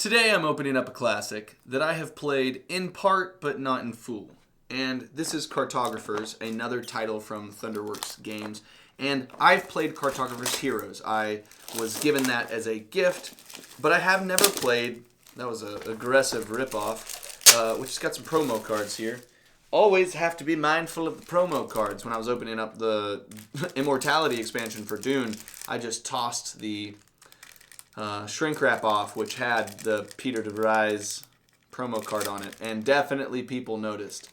Today I'm opening up a classic that I have played in part but not in full. And this is Cartographers, another title from Thunderworks Games. And I've played Cartographers Heroes. I was given that as a gift, but I have never played. That was an aggressive ripoff, which has got some promo cards here. Always have to be mindful of the promo cards. When I was opening up the Immortality expansion for Dune, I just tossed the shrink wrap off, which had the Peter de Vries promo card on it, and definitely people noticed.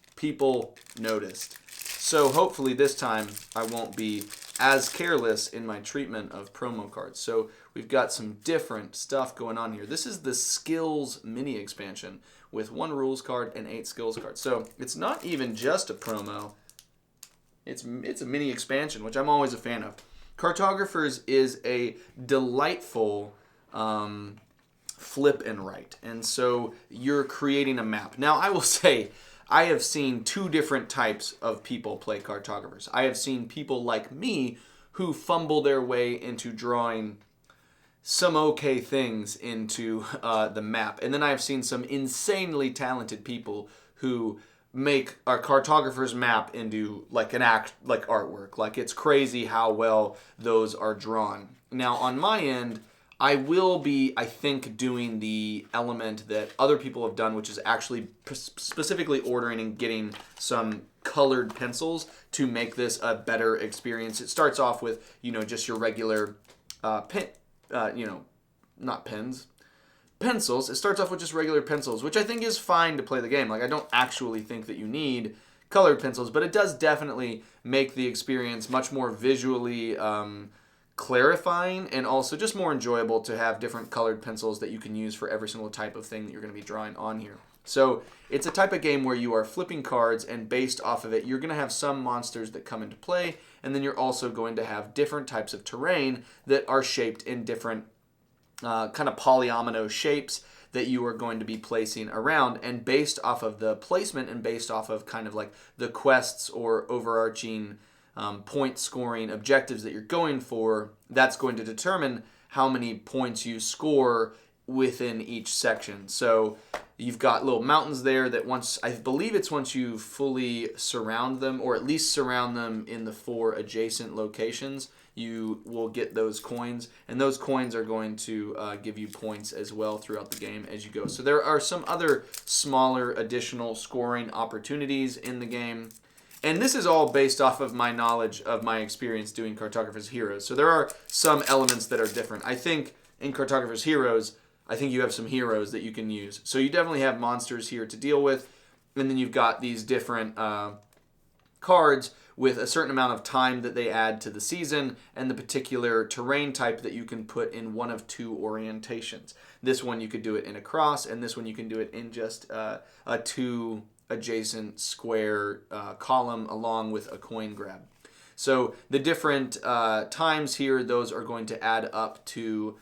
So hopefully this time I won't be as careless in my treatment of promo cards. So we've got some different stuff going on here. This is the Skills mini expansion with 1 rules card and 8 skills cards. So it's not even just a promo. It's a mini expansion, which I'm always a fan of. Cartographers is a delightful flip and write. And so you're creating a map. Now, I will say, I have seen 2 different types of people play cartographers. I have seen people like me who fumble their way into drawing some okay things into the map. And then I have seen some insanely talented people who make our cartographer's map into like artwork. Like, it's crazy how well those are drawn. Now, on my end, I will be, I think, doing the element that other people have done, which is actually specifically ordering and getting some colored pencils to make this a better experience. It starts off with, just your regular not pens, pencils. It starts off with just regular pencils, which I think is fine to play the game. Like, I don't actually think that you need colored pencils, but it does definitely make the experience much more visually clarifying and also just more enjoyable to have different colored pencils that you can use for every single type of thing that you're going to be drawing on here. So it's a type of game where you are flipping cards, and based off of it, you're going to have some monsters that come into play, and then you're also going to have different types of terrain that are shaped in different kind of polyomino shapes that you are going to be placing around. And based off of the placement and based off of kind of like the quests or overarching point scoring objectives that you're going for, that's going to determine how many points you score within each section. So you've got little mountains there that once you fully surround them, or at least surround them in the 4 adjacent locations, you will get those coins, and those coins are going to give you points as well throughout the game as you go. So there are some other smaller additional scoring opportunities in the game. And this is all based off of my knowledge of my experience doing Cartographers Heroes. So there are some elements that are different. I think in Cartographers Heroes, I think you have some heroes that you can use. So you definitely have monsters here to deal with. And then you've got these different cards with a certain amount of time that they add to the season and the particular terrain type that you can put in one of 2 orientations. This one you could do it in a cross, and this one you can do it in just a 2 adjacent square column along with a coin grab. So the different times here, those are going to add up to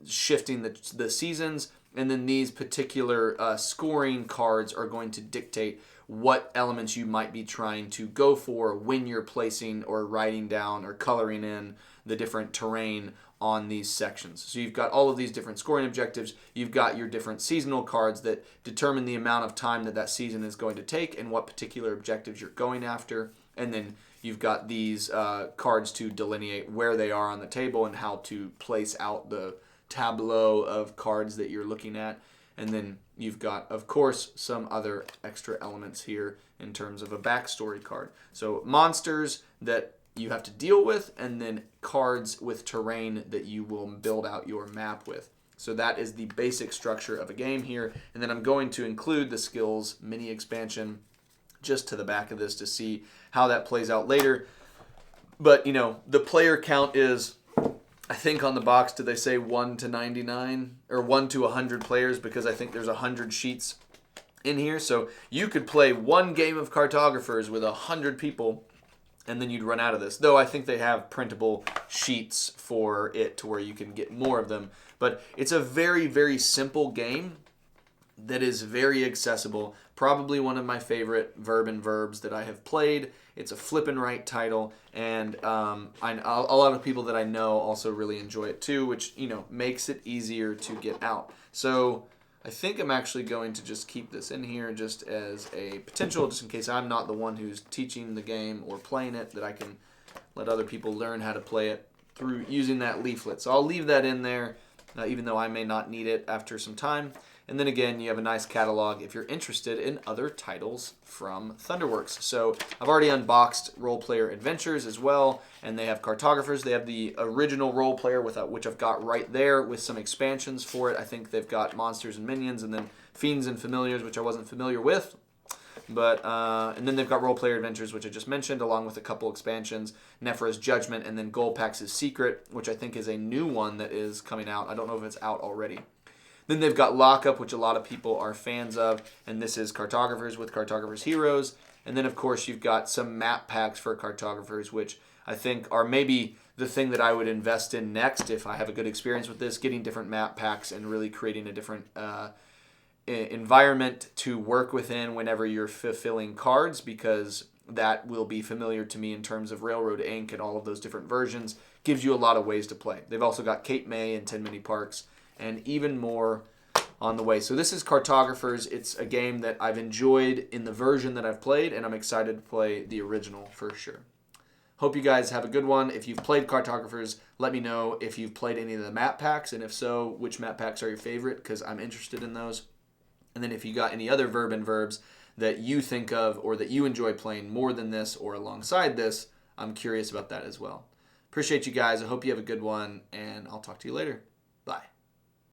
shifting the seasons, and then these particular scoring cards are going to dictate what elements you might be trying to go for when you're placing or writing down or coloring in the different terrain on these sections. So you've got all of these different scoring objectives. You've got your different seasonal cards that determine the amount of time that season is going to take and what particular objectives you're going after. And then you've got these cards to delineate where they are on the table and how to place out the tableau of cards that you're looking at. And then you've got, of course, some other extra elements here in terms of a backstory card. So monsters that you have to deal with, and then cards with terrain that you will build out your map with. So that is the basic structure of a game here. And then I'm going to include the skills mini expansion just to the back of this to see how that plays out later. But, the player count is, I think on the box, did they say 1 to 99 or 1 to 100 players? Because I think there's 100 sheets in here. So you could play one game of Cartographers with 100 people, and then you'd run out of this. Though I think they have printable sheets for it to where you can get more of them. But it's a very, very simple game that is very accessible, Probably one of my favorite verb and verbs that I have played. It's a flip and write title, and a lot of people that I know also really enjoy it too, which, makes it easier to get out. So I think I'm actually going to just keep this in here just as a potential, just in case I'm not the one who's teaching the game or playing it, that I can let other people learn how to play it through using that leaflet. So I'll leave that in there, even though I may not need it after some time. And then again, you have a nice catalog if you're interested in other titles from Thunderworks. So I've already unboxed Role Player Adventures as well, and they have Cartographers. They have the original Role Player, which I've got right there with some expansions for it. I think they've got Monsters and Minions, and then Fiends and Familiars, which I wasn't familiar with. But and then they've got Role Player Adventures, which I just mentioned, along with a couple expansions, Nephra's Judgment, and then Golpax's Secret, which I think is a new one that is coming out. I don't know if it's out already. Then they've got Lockup, which a lot of people are fans of, and this is Cartographers with Cartographers Heroes. And then, of course, you've got some map packs for Cartographers, which I think are maybe the thing that I would invest in next if I have a good experience with this, getting different map packs and really creating a different environment to work within whenever you're fulfilling cards, because that will be familiar to me in terms of Railroad Inc. and all of those different versions. Gives you a lot of ways to play. They've also got Cape May and 10 Mini Parks, and even more on the way. So this is Cartographers. It's a game that I've enjoyed in the version that I've played, and I'm excited to play the original for sure. Hope you guys have a good one. If you've played Cartographers, let me know if you've played any of the map packs, and if so, which map packs are your favorite, because I'm interested in those. And then if you got any other verb and verbs that you think of or that you enjoy playing more than this or alongside this, I'm curious about that as well. Appreciate you guys. I hope you have a good one, and I'll talk to you later.